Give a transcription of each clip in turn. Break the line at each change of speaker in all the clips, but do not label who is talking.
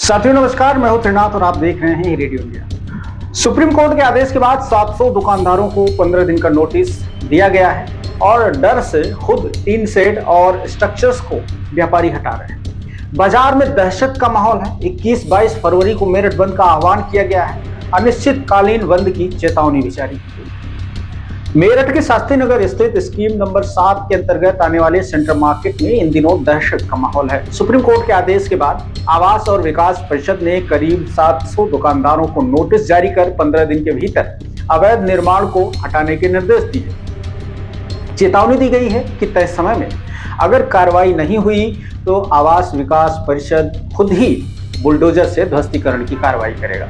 साथियों नमस्कार, मैं हूं त्रिनाथ और आप देख रहे हैं रेडियो इंडिया। सुप्रीम कोर्ट के आदेश के बाद 700 दुकानदारों को 15 दिन का नोटिस दिया गया है और डर से खुद टीन शेड और स्ट्रक्चर्स को व्यापारी हटा रहे हैं। बाजार में दहशत का माहौल है। 21-22 फरवरी को मेरठ बंद का आह्वान किया गया है। अनिश्चितकालीन बंद की चेतावनी भी जारी की गई। मेरठ के शास्त्री नगर स्थित स्कीम नंबर 7 के अंतर्गत आने वाले सेंट्रल मार्केट में इन दिनों दहशत का माहौल है। सुप्रीम कोर्ट के आदेश के बाद आवास और विकास परिषद ने करीब 700 दुकानदारों को नोटिस जारी कर 15 दिन के भीतर अवैध निर्माण को हटाने के निर्देश दिए। चेतावनी दी गई है कि तय समय में अगर कार्रवाई नहीं हुई तो आवास विकास परिषद खुद ही बुलडोजर से ध्वस्तीकरण की कार्रवाई करेगा।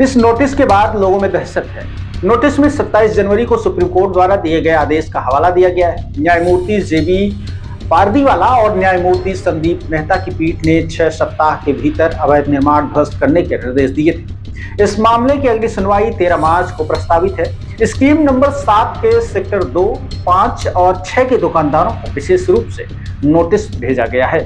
इस नोटिस के बाद लोगों में दहशत है। नोटिस में 27 जनवरी को सुप्रीम कोर्ट द्वारा दिए गए आदेश का हवाला दिया गया है। न्यायमूर्ति जेबी पारदीवाला और न्यायमूर्ति संदीप मेहता की पीठ ने 6 सप्ताह के भीतर अवैध निर्माण ध्वस्त करने के निर्देश दिए थे। इस मामले की अगली सुनवाई 13 मार्च को प्रस्तावित है। स्कीम नंबर 7 के सेक्टर 2, 5 और 6 के दुकानदारों को विशेष रूप से नोटिस भेजा गया है।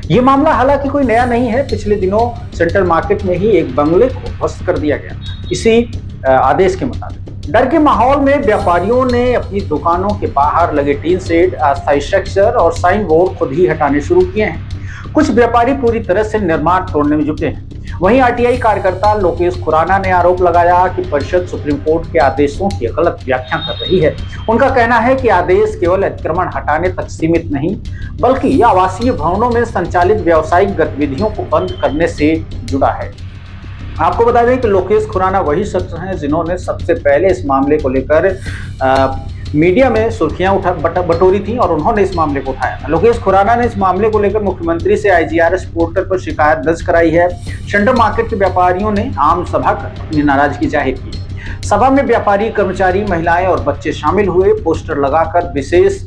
ये मामला हालांकि कोई नया नहीं है। पिछले दिनों सेंट्रल मार्केट में ही एक बंगले को ध्वस्त कर दिया गया इसी आदेश के मुताबिक। डर के माहौल में व्यापारियों ने अपनी दुकानों के बाहर लगे टीन शेड, अस्थायी स्ट्रक्चर और साइन बोर्ड खुद ही हटाने शुरू किए हैं। कुछ व्यापारी पूरी तरह से निर्माण तोड़ने में जुटे हैं। वहीं आरटीआई कार्यकर्ता लोकेश खुराना ने आरोप लगाया कि परिषद सुप्रीम कोर्ट के आदेशों की गलत व्याख्या कर रही है। उनका कहना है कि आदेश केवल अतिक्रमण हटाने तक सीमित नहीं, बल्कि आवासीय भवनों में संचालित व्यावसायिक गतिविधियों को बंद करने से जुड़ा है। आपको बता दें कि लोकेश खुराना वही शख्स हैं जिन्होंने सबसे पहले इस मामले को लेकर मीडिया में सुर्खियां बटोरी थी और उन्होंने इस मामले को उठाया था। लोकेश खुराना ने इस मामले को लेकर मुख्यमंत्री से IGRS पोर्टल पर शिकायत दर्ज कराई है। सेंट्रल मार्केट के व्यापारियों ने आम सभा कर अपनी नाराजगी जाहिर की। सभा में व्यापारी, कर्मचारी, महिलाएं और बच्चे शामिल हुए। पोस्टर लगाकर विशेष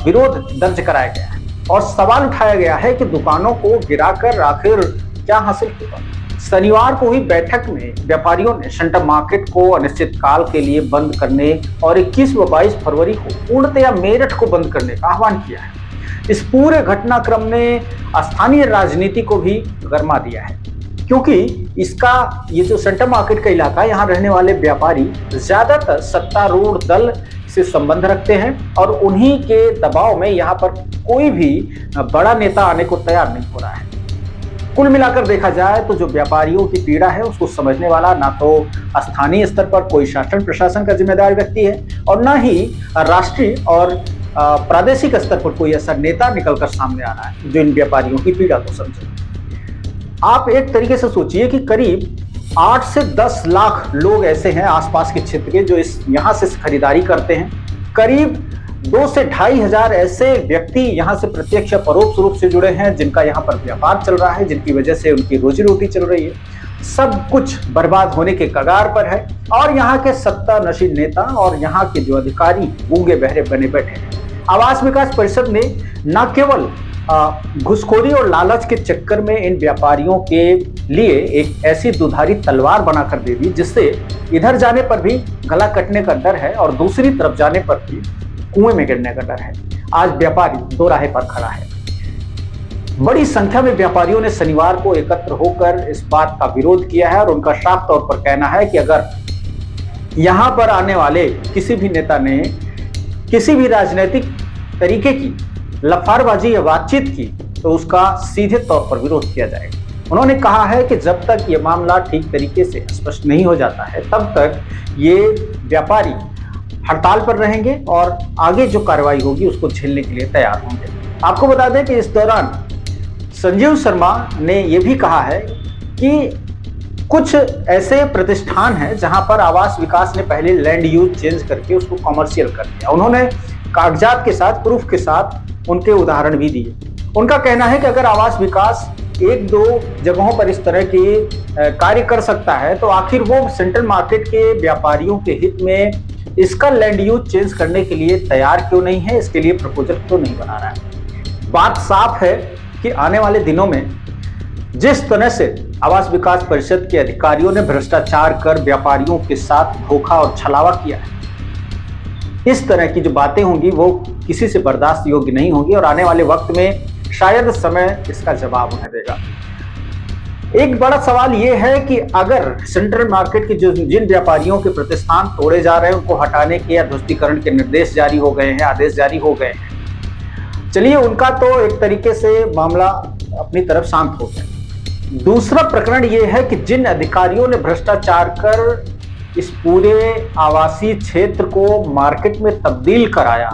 विरोध दर्ज कराया गया है और सवाल उठाया गया है कि दुकानों को गिराकर आखिर क्या हासिल होगा। शनिवार को हुई बैठक में व्यापारियों ने सेंट्रल मार्केट को अनिश्चित काल के लिए बंद करने और 21 व 22 फरवरी को पूर्णतया मेरठ को बंद करने का आह्वान किया है। इस पूरे घटनाक्रम ने स्थानीय राजनीति को भी गरमा दिया है, क्योंकि ये जो सेंट्रल मार्केट का इलाका, यहाँ रहने वाले व्यापारी ज्यादातर सत्तारूढ़ दल से संबंध रखते हैं और उन्हीं के दबाव में यहाँ पर कोई भी बड़ा नेता आने को तैयार नहीं हो रहा है। कुल मिलाकर देखा जाए तो जो व्यापारियों की पीड़ा है उसको समझने वाला ना तो स्थानीय स्तर पर कोई शासन प्रशासन का जिम्मेदार व्यक्ति है और ना ही राष्ट्रीय और प्रादेशिक स्तर पर कोई ऐसा नेता निकलकर सामने आ रहा है जो इन व्यापारियों की पीड़ा को समझे। आप एक तरीके से सोचिए कि करीब 8 से 10 लाख लोग ऐसे हैं आसपास के क्षेत्र के जो यहाँ से खरीदारी करते हैं। करीब 2 से 2.5 हजार ऐसे व्यक्ति यहाँ से प्रत्यक्ष या परोक्ष रूप से जुड़े हैं जिनका यहाँ पर व्यापार चल रहा है, जिनकी वजह से उनकी रोजी रोटी चल रही है। सब कुछ बर्बाद होने के कगार पर है और यहाँ के सत्ता नशीन नेता और यहाँ के जो अधिकारी गूंगे बहरे बने बैठे हैं। आवास विकास परिषद ने न केवल घुसखोरी और लालच के चक्कर में इन व्यापारियों के लिए एक ऐसी दुधारी तलवार बनाकर दे दी जिससे इधर जाने पर भी गला कटने का डर है और दूसरी तरफ जाने पर भी कुएं में गिरने का डर है। आज व्यापारी दो राहे पर खड़ा है। बड़ी संख्या में व्यापारियों ने शनिवार को एकत्र होकर इस बात का विरोध किया है और उनका साफ तौर पर कहना है कि अगर यहां पर आने वाले किसी भी नेता ने किसी भी राजनीतिक तरीके की लफारबाजी या बातचीत की तो उसका सीधे तौर पर विरोध किया जाएगा। उन्होंने कहा है कि जब तक ये मामला ठीक तरीके से स्पष्ट नहीं हो जाता है तब तक ये व्यापारी हड़ताल पर रहेंगे और आगे जो कार्रवाई होगी उसको झेलने के लिए तैयार होंगे। आपको बता दें कि इस दौरान संजीव शर्मा ने यह भी कहा है कि कुछ ऐसे प्रतिष्ठान हैं जहां पर आवास विकास ने पहले लैंड यूज चेंज करके उसको कमर्शियल कर दिया। उन्होंने कागजात के साथ, प्रूफ के साथ उनके उदाहरण भी दिए। उनका कहना है कि अगर आवास विकास 1-2 जगहों पर इस तरह के कार्य कर सकता है तो आखिर वो सेंट्रल मार्केट के व्यापारियों के हित में इसका लैंड यूज चेंज करने के लिए तैयार क्यों नहीं है, इसके लिए प्रपोजल क्यों नहीं बना रहा है। बात साफ है कि आने वाले दिनों में जिस तरह से आवास विकास परिषद के अधिकारियों ने भ्रष्टाचार कर व्यापारियों के साथ धोखा और छलावा किया है, इस तरह की जो बातें होंगी वो किसी से बर्दाश्त योग्य नहीं होगी और आने वाले वक्त में शायद समय इसका जवाब उन्हें देगा। एक बड़ा सवाल ये है कि अगर सेंट्रल मार्केट के जिन व्यापारियों के प्रतिष्ठान तोड़े जा रहे हैं उनको हटाने के या ध्वस्तीकरण के निर्देश जारी हो गए हैं, आदेश जारी हो गए हैं, चलिए उनका तो एक तरीके से मामला अपनी तरफ शांत हो गया। दूसरा प्रकरण ये है कि जिन अधिकारियों ने भ्रष्टाचार कर इस पूरे आवासीय क्षेत्र को मार्केट में तब्दील कराया,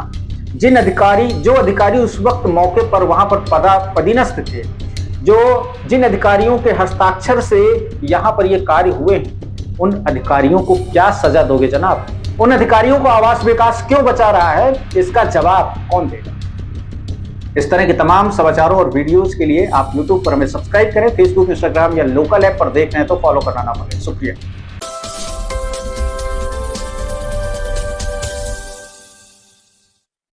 जिन अधिकारी उस वक्त मौके पर वहां पर पदीनस्थ थे, जिन अधिकारियों के हस्ताक्षर से यहाँ पर ये कार्य हुए हैं, उन अधिकारियों को क्या सजा दोगे जनाब? उन अधिकारियों को आवास विकास क्यों बचा रहा है, इसका जवाब कौन देगा? इस तरह के तमाम समाचारों और वीडियोस के लिए आप YouTube पर हमें सब्सक्राइब करें, फेसबुक, इंस्टाग्राम या लोकल ऐप पर देख रहे हैं तो फॉलो करना ना भूलें। शुक्रिया।